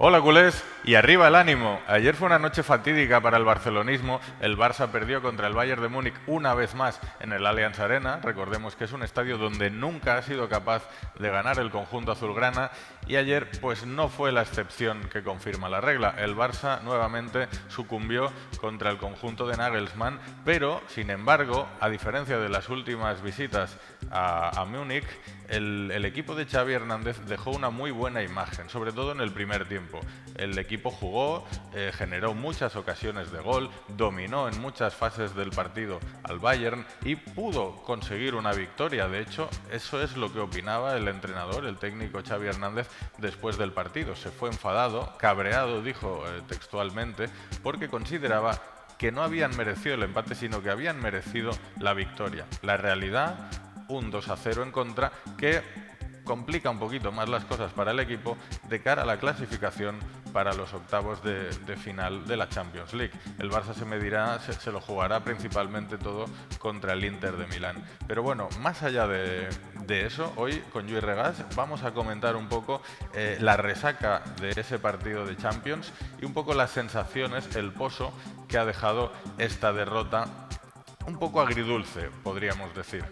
Hola culés, y arriba el ánimo. Ayer fue una noche fatídica para el barcelonismo. El Barça perdió contra el Bayern de Múnich una vez más en el Allianz Arena. Recordemos que es un estadio donde nunca ha sido capaz de ganar el conjunto azulgrana y ayer pues no fue la excepción que confirma la regla. El Barça nuevamente sucumbió contra el conjunto de Nagelsmann, pero sin embargo, a diferencia de las últimas visitas a Múnich, el equipo de Xavi Hernández dejó una muy buena imagen, sobre todo en el primer tiempo. El equipo jugó, generó muchas ocasiones de gol, dominó en muchas fases del partido al Bayern y pudo conseguir una victoria. De hecho, eso es lo que opinaba el entrenador, el técnico Xavi Hernández, después del partido. Se fue enfadado, cabreado, dijo textualmente, porque consideraba que no habían merecido el empate, sino que habían merecido la victoria. La realidad, un 2-0 en contra, que complica un poquito más las cosas para el equipo de cara a la clasificación para los octavos de final de la Champions League. El Barça se lo jugará principalmente todo contra el Inter de Milán. Pero bueno, más allá de eso, hoy con Lluís Regàs vamos a comentar un poco la resaca de ese partido de Champions y un poco las sensaciones, el pozo que ha dejado esta derrota un poco agridulce, podríamos decir.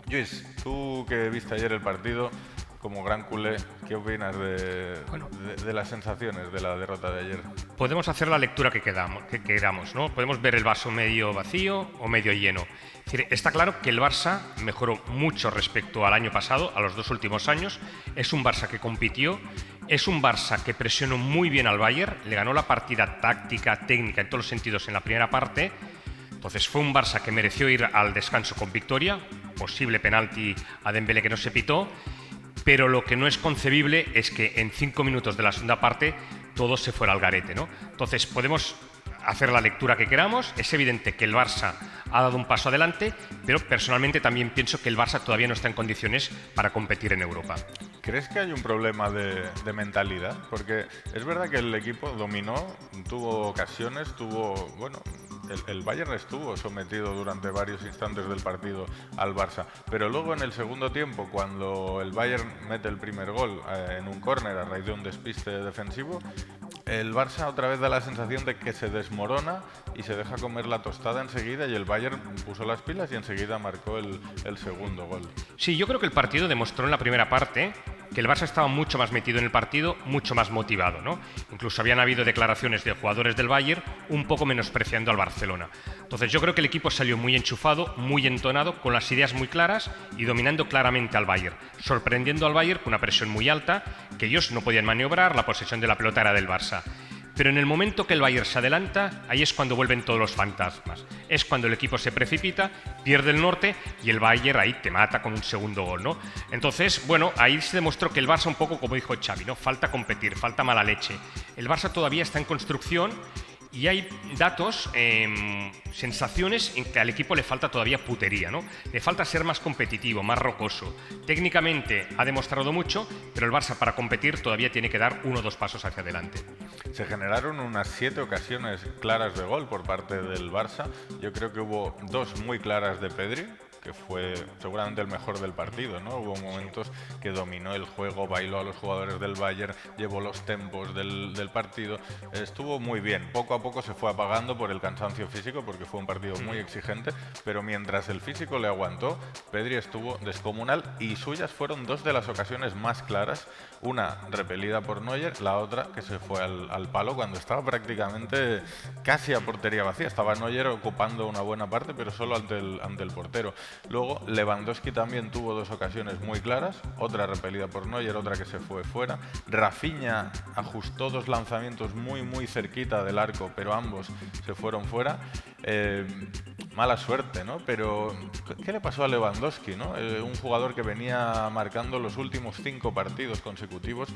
Lluís, tú que viste ayer el partido, como gran culé, ¿qué opinas de las sensaciones de la derrota de ayer? Podemos hacer la lectura que queramos, ¿no? Podemos ver el vaso medio vacío o medio lleno. Es decir, está claro que el Barça mejoró mucho respecto al año pasado, a los dos últimos años. Es un Barça que compitió, es un Barça que presionó muy bien al Bayern, le ganó la partida táctica, técnica, en todos los sentidos en la primera parte. Entonces fue un Barça que mereció ir al descanso con victoria, posible penalti a Dembélé que no se pitó, pero lo que no es concebible es que en 5 minutos de la segunda parte todo se fuera al garete, ¿no? Entonces podemos hacer la lectura que queramos, es evidente que el Barça ha dado un paso adelante, pero personalmente también pienso que el Barça todavía no está en condiciones para competir en Europa. ¿Crees que hay un problema de mentalidad? Porque es verdad que el equipo dominó, tuvo ocasiones, el Bayern estuvo sometido durante varios instantes del partido al Barça, pero luego en el segundo tiempo, cuando el Bayern mete el primer gol en un córner a raíz de un despiste defensivo, el Barça otra vez da la sensación de que se desmorona y se deja comer la tostada enseguida y el Bayern puso las pilas y enseguida marcó el segundo gol. Sí, yo creo que el partido demostró en la primera parte que el Barça estaba mucho más metido en el partido, mucho más motivado, ¿no? Incluso habían habido declaraciones de jugadores del Bayern un poco menospreciando al Barcelona. Entonces yo creo que el equipo salió muy enchufado, muy entonado, con las ideas muy claras y dominando claramente al Bayern, sorprendiendo al Bayern con una presión muy alta, que ellos no podían maniobrar, la posesión de la pelota era del Barça. Pero en el momento que el Bayern se adelanta, ahí es cuando vuelven todos los fantasmas. Es cuando el equipo se precipita, pierde el norte y el Bayern ahí te mata con un segundo gol, ¿no? Entonces, bueno, ahí se demostró que el Barça un poco, como dijo Xavi, ¿no? Falta competir, falta mala leche. El Barça todavía está en construcción y hay datos, sensaciones en que al equipo le falta todavía putería, ¿no? Le falta ser más competitivo, más rocoso. Técnicamente ha demostrado mucho, pero el Barça para competir todavía tiene que dar 1 o 2 pasos hacia adelante. Se generaron unas 7 ocasiones claras de gol por parte del Barça. Yo creo que hubo 2 muy claras de Pedri, que fue seguramente el mejor del partido, ¿no? Hubo momentos que dominó el juego, bailó a los jugadores del Bayern, llevó los tempos del partido, estuvo muy bien. Poco a poco se fue apagando por el cansancio físico, porque fue un partido muy exigente, pero mientras el físico le aguantó, Pedri estuvo descomunal y suyas fueron 2 de las ocasiones más claras, una repelida por Neuer, la otra que se fue al palo cuando estaba prácticamente casi a portería vacía. Estaba Neuer ocupando una buena parte, pero solo ante el portero. Luego Lewandowski también tuvo 2 ocasiones muy claras, otra repelida por Neuer, otra que se fue fuera. Rafinha ajustó 2 lanzamientos muy cerquita del arco, pero ambos se fueron fuera. Mala suerte, ¿no? Pero ¿qué le pasó a Lewandowski, no? Un jugador que venía marcando los últimos 5 partidos consecutivos.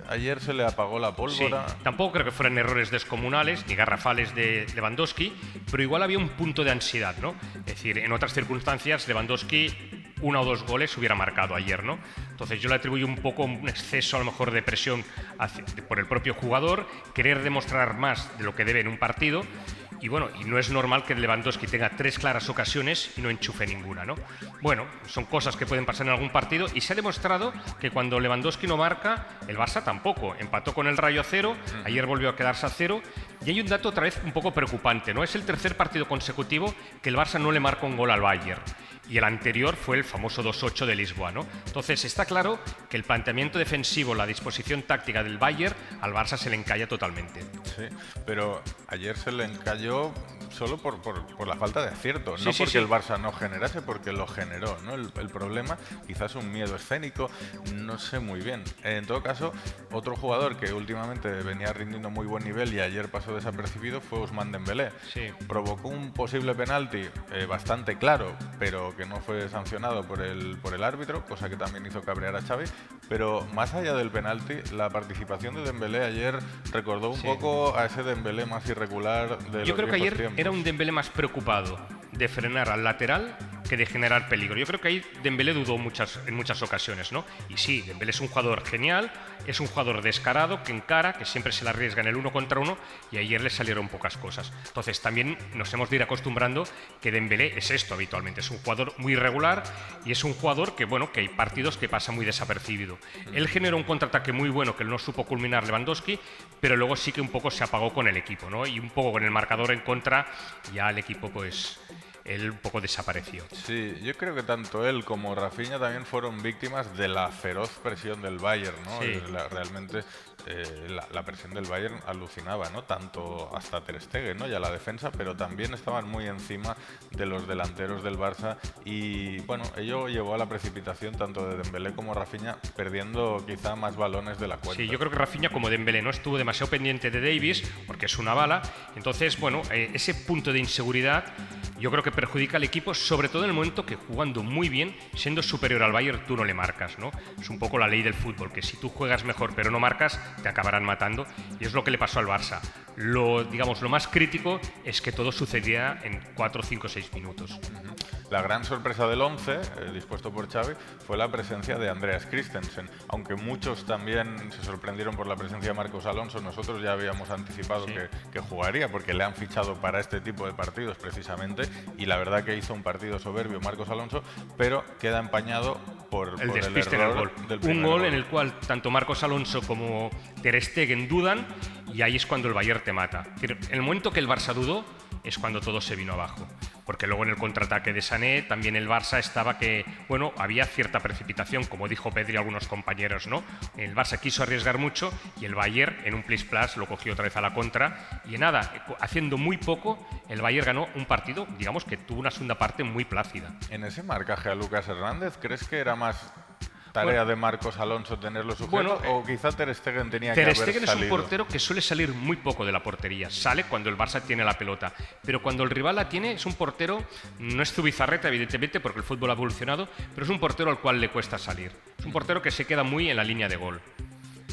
Ayer se le apagó la pólvora. Sí, tampoco creo que fueran errores descomunales ni garrafales de Lewandowski, pero igual había un punto de ansiedad, ¿no? Es decir, en otras circunstancias Lewandowski 1 o 2 goles hubiera marcado ayer, ¿no? Entonces yo le atribuyo un poco un exceso a lo mejor de presión por el propio jugador, querer demostrar más de lo que debe en un partido. Y bueno, y no es normal que Lewandowski tenga 3 claras ocasiones y no enchufe ninguna, ¿no? Bueno, son cosas que pueden pasar en algún partido y se ha demostrado que cuando Lewandowski no marca, el Barça tampoco. Empató con el Rayo a 0, ayer volvió a quedarse a 0 y hay un dato otra vez un poco preocupante, ¿no? Es el tercer partido consecutivo que el Barça no le marca un gol al Bayern. Y el anterior fue el famoso 2-8 de Lisboa, ¿no? Entonces está claro que el planteamiento defensivo, la disposición táctica del Bayern, al Barça se le encalla totalmente. Sí, pero ayer se le encalló solo por la falta de acierto, Sí, no sí, porque sí. el Barça no generase, porque lo generó, ¿no? El problema, quizás un miedo escénico, no sé muy bien. En todo caso, otro jugador que últimamente venía rindiendo muy buen nivel y ayer pasó desapercibido fue Ousmane Dembélé. Sí. Provocó un posible penalti bastante claro, pero que no fue sancionado por el árbitro, cosa que también hizo cabrear a Xavi. Pero más allá del penalti, la participación de Dembélé ayer recordó un poco a ese Dembélé más irregular de los Yo creo que viejos ayer tiempos. era un Dembélé más preocupado de frenar al lateral que de generar peligro. Yo creo que ahí Dembélé dudó en muchas ocasiones, ¿no? Y sí, Dembélé es un jugador genial, es un jugador descarado, que encara, que siempre se la arriesga en el 1 contra 1 y ayer le salieron pocas cosas. Entonces también nos hemos de ir acostumbrando que Dembélé es esto habitualmente, es un jugador muy irregular y es un jugador que, bueno, que hay partidos que pasa muy desapercibido. Él generó un contraataque muy bueno que no supo culminar Lewandowski, pero luego sí que un poco se apagó con el equipo, ¿no? Y un poco con el marcador en contra, ya el equipo pues él un poco desapareció. Sí, yo creo que tanto él como Rafinha también fueron víctimas de la feroz presión del Bayern, ¿no? Sí. Realmente la presión del Bayern alucinaba, ¿no? Tanto hasta Ter Stegen, ¿no? Y a la defensa, pero también estaban muy encima de los delanteros del Barça y, bueno, ello llevó a la precipitación tanto de Dembélé como Rafinha, perdiendo quizá más balones de la cuenta. Sí, yo creo que Rafinha, como Dembélé, no estuvo demasiado pendiente de Davis, porque es una bala. Entonces, bueno, ese punto de inseguridad yo creo que perjudica al equipo, sobre todo en el momento que jugando muy bien, siendo superior al Bayern, tú no le marcas, ¿no? Es un poco la ley del fútbol, que si tú juegas mejor pero no marcas, te acabarán matando. Y es lo que le pasó al Barça. Lo más crítico es que todo sucedía en 4, 5, 6 minutos. La gran sorpresa del 11, dispuesto por Xavi, fue la presencia de Andreas Christensen. Aunque muchos también se sorprendieron por la presencia de Marcos Alonso, nosotros ya habíamos anticipado que jugaría, porque le han fichado para este tipo de partidos precisamente, y la verdad que hizo un partido soberbio Marcos Alonso, pero queda empañado por el despiste en el error gol. del Un primer gol en el cual tanto Marcos Alonso como Ter Stegen dudan y ahí es cuando el Bayern te mata. Es decir, en el momento que el Barça dudó es cuando todo se vino abajo. Porque luego en el contraataque de Sané también el Barça estaba que, bueno, había cierta precipitación, como dijo Pedri a algunos compañeros, ¿no? El Barça quiso arriesgar mucho y el Bayern en un plis-plas lo cogió otra vez a la contra y nada, haciendo muy poco, el Bayern ganó un partido, digamos que tuvo una segunda parte muy plácida. En ese marcaje a Lucas Hernández, ¿crees que era más tarea de Marcos Alonso tenerlo sujeto o quizá Ter Stegen tenía que haber salido? Ter Stegen es un portero que suele salir muy poco de la portería. Sale cuando el Barça tiene la pelota. Pero cuando el rival la tiene, es un portero, no es Zubizarreta, evidentemente, porque el fútbol ha evolucionado, pero es un portero al cual le cuesta salir. Es un portero que se queda muy en la línea de gol.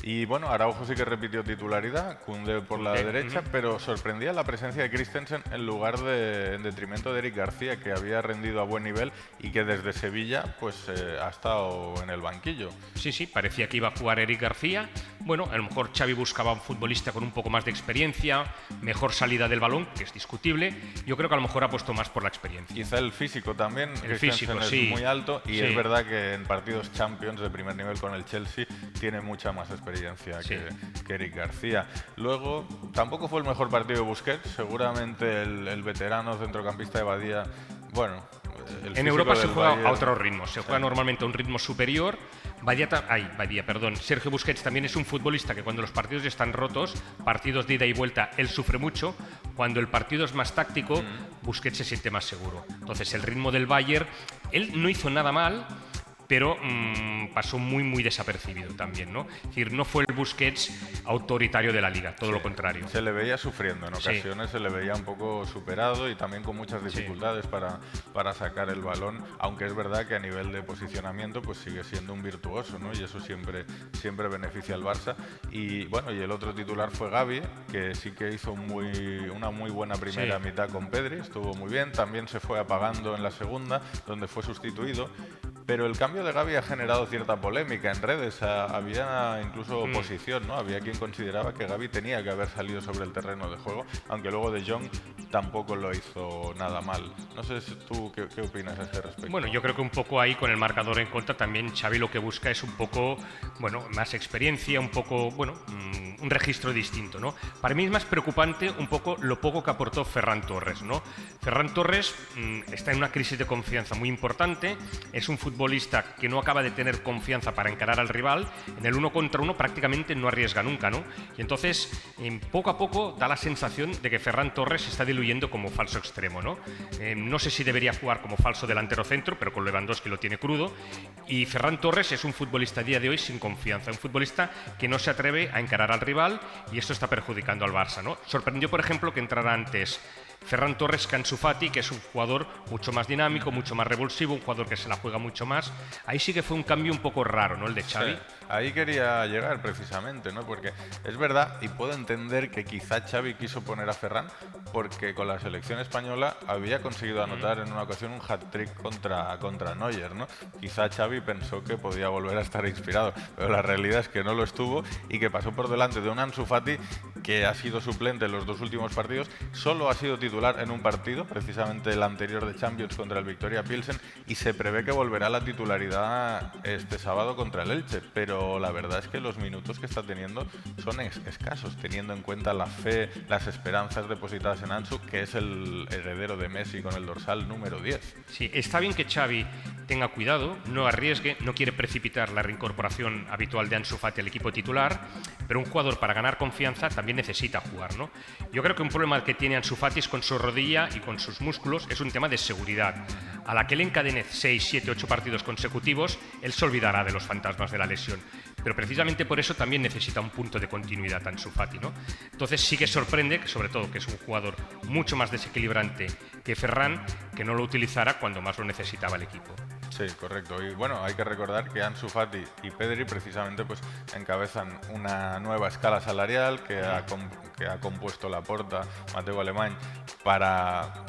Y bueno, Araujo sí que repitió titularidad, Koundé por la derecha, pero sorprendía la presencia de Christensen en detrimento de Eric García, que había rendido a buen nivel y que desde Sevilla pues ha estado en el banquillo. Sí, parecía que iba a jugar Eric García. Bueno, a lo mejor Xavi buscaba un futbolista con un poco más de experiencia, mejor salida del balón, que es discutible. Yo creo que a lo mejor ha puesto más por la experiencia. Quizá el físico también, El físico, es sí. muy alto y Sí. es verdad que en partidos Champions de primer nivel con el Chelsea tiene mucha más experiencia que Eric García. Luego, tampoco fue el mejor partido de Busquets, seguramente el veterano centrocampista de Badía, bueno... En Europa se juega Bayern, a otro ritmo, se juega normalmente a un ritmo superior. Sergio Busquets también es un futbolista que cuando los partidos ya están rotos, partidos de ida y vuelta, él sufre mucho. Cuando el partido es más táctico, Busquets se siente más seguro. Entonces el ritmo del Bayern, él no hizo nada mal, pero pasó muy desapercibido también, ¿no? Es decir, no fue el Busquets autoritario de la Liga, todo lo contrario. Se le veía sufriendo en ocasiones, se le veía un poco superado y también con muchas dificultades para sacar el balón, aunque es verdad que a nivel de posicionamiento pues sigue siendo un virtuoso, ¿no? Y eso siempre beneficia al Barça. Y bueno, y el otro titular fue Gavi, que sí que hizo una muy buena primera mitad con Pedri, estuvo muy bien, también se fue apagando en la segunda, donde fue sustituido. Pero el cambio de Gavi ha generado cierta polémica en redes, había incluso oposición, ¿no? Había quien consideraba que Gavi tenía que haber salido sobre el terreno de juego, aunque luego De Jong tampoco lo hizo nada mal. No sé si tú qué opinas a este respecto. Bueno, yo creo que un poco ahí con el marcador en contra también Xavi lo que busca es un poco, bueno, más experiencia, un poco, bueno, un registro distinto, ¿no? Para mí es más preocupante un poco lo poco que aportó Ferran Torres, ¿no? Ferran Torres está en una crisis de confianza muy importante, es un futbolista que no acaba de tener confianza para encarar al rival, en el 1 contra 1 prácticamente no arriesga nunca, ¿no? Y entonces, poco a poco da la sensación de que Ferran Torres se está diluyendo como falso extremo, ¿no? No sé si debería jugar como falso delantero centro, pero con Lewandowski lo tiene crudo, y Ferran Torres es un futbolista a día de hoy sin confianza, un futbolista que no se atreve a encarar al rival, y esto está perjudicando al Barça, ¿no? Sorprendió, por ejemplo, que entrara antes Ferran Torres que Ansu Fati, que es un jugador mucho más dinámico, mucho más revulsivo, un jugador que se la juega mucho más. Ahí sí que fue un cambio un poco raro, ¿no? El de Xavi. Sí, ahí quería llegar precisamente, ¿no? Porque es verdad, y puedo entender que quizá Xavi quiso poner a Ferran porque con la selección española había conseguido anotar en una ocasión un hat-trick contra Neuer, ¿no? Quizá Xavi pensó que podía volver a estar inspirado, pero la realidad es que no lo estuvo y que pasó por delante de un Ansu Fati que ha sido suplente en los 2 últimos partidos, solo ha sido titular en un partido, precisamente el anterior de Champions contra el Victoria Pilsen, y se prevé que volverá a la titularidad este sábado contra el Elche, pero la verdad es que los minutos que está teniendo son escasos, teniendo en cuenta la fe, las esperanzas depositadas en Ansu, que es el heredero de Messi con el dorsal número 10. Sí, está bien que Xavi tenga cuidado, no arriesgue, no quiere precipitar la reincorporación habitual de Ansu Fati al equipo titular, pero un jugador para ganar confianza también necesita jugar, ¿no? Yo creo que un problema que tiene Ansu Fati es con su rodilla y con sus músculos, es un tema de seguridad. A la que él encadene 6, 7, 8 partidos consecutivos, él se olvidará de los fantasmas de la lesión. Pero precisamente por eso también necesita un punto de continuidad Ansu Fati, ¿no? Entonces sí que sorprende, sobre todo que es un jugador mucho más desequilibrante que Ferran, que no lo utilizara cuando más lo necesitaba el equipo. Sí, correcto. Y bueno, hay que recordar que Ansu Fati y Pedri precisamente pues encabezan una nueva escala salarial que ha compuesto Laporta, Mateu Alemany, para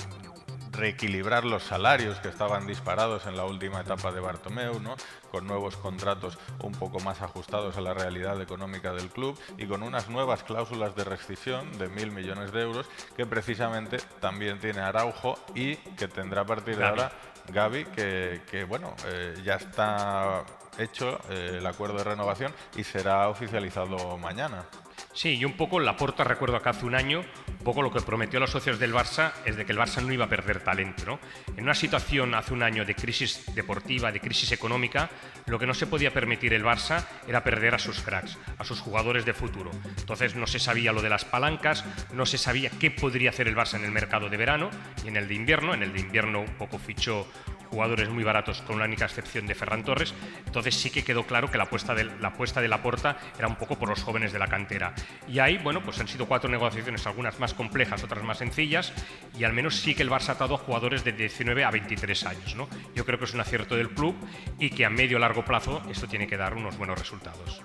reequilibrar los salarios que estaban disparados en la última etapa de Bartomeu, ¿no? Con nuevos contratos un poco más ajustados a la realidad económica del club y con unas nuevas cláusulas de rescisión de 1.000 millones de euros que precisamente también tiene Araujo y que tendrá a partir de ahora Gavi, que bueno, ya está hecho el acuerdo de renovación y será oficializado mañana. Sí, y un poco Laporta, recuerdo que hace un año, un poco lo que prometió a los socios del Barça es de que el Barça no iba a perder talento, ¿no? En una situación hace un año de crisis deportiva, de crisis económica, lo que no se podía permitir el Barça era perder a sus cracks, a sus jugadores de futuro. Entonces no se sabía lo de las palancas, no se sabía qué podría hacer el Barça en el mercado de verano y en el de invierno. En el de invierno un poco fichó jugadores muy baratos con la única excepción de Ferran Torres. Entonces sí que quedó claro que la apuesta de Laporta era un poco por los jóvenes de la cantera. Y ahí, bueno, pues han sido 4 negociaciones, algunas más complejas, otras más sencillas, y al menos sí que el Barça ha atado a jugadores de 19 a 23 años, ¿no? Yo creo que es un acierto del club y que a medio o largo plazo esto tiene que dar unos buenos resultados.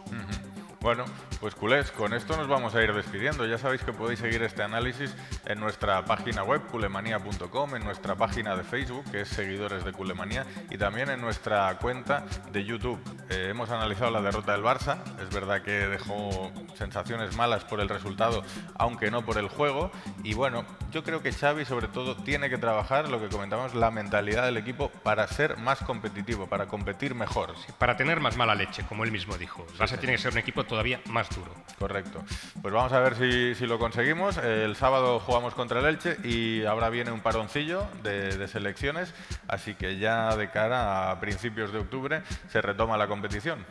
Bueno, pues culés, con esto nos vamos a ir despidiendo. Ya sabéis que podéis seguir este análisis en nuestra página web, culemania.com, en nuestra página de Facebook, que es Seguidores de Culemanía, y también en nuestra cuenta de YouTube. Hemos analizado la derrota del Barça. Es verdad que dejó sensaciones malas por el resultado, aunque no por el juego. Y bueno, yo creo que Xavi, sobre todo, tiene que trabajar, lo que comentamos, la mentalidad del equipo para ser más competitivo, para competir mejor. Sí, para tener más mala leche, como él mismo dijo. El Barça tiene que ser un equipo todavía más duro. Correcto. Pues vamos a ver si lo conseguimos. El sábado jugamos contra el Elche y ahora viene un paroncillo de selecciones, así que ya de cara a principios de octubre se retoma la competición.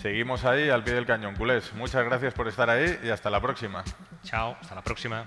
Seguimos ahí al pie del cañón, culés. Muchas gracias por estar ahí y hasta la próxima. Chao, hasta la próxima.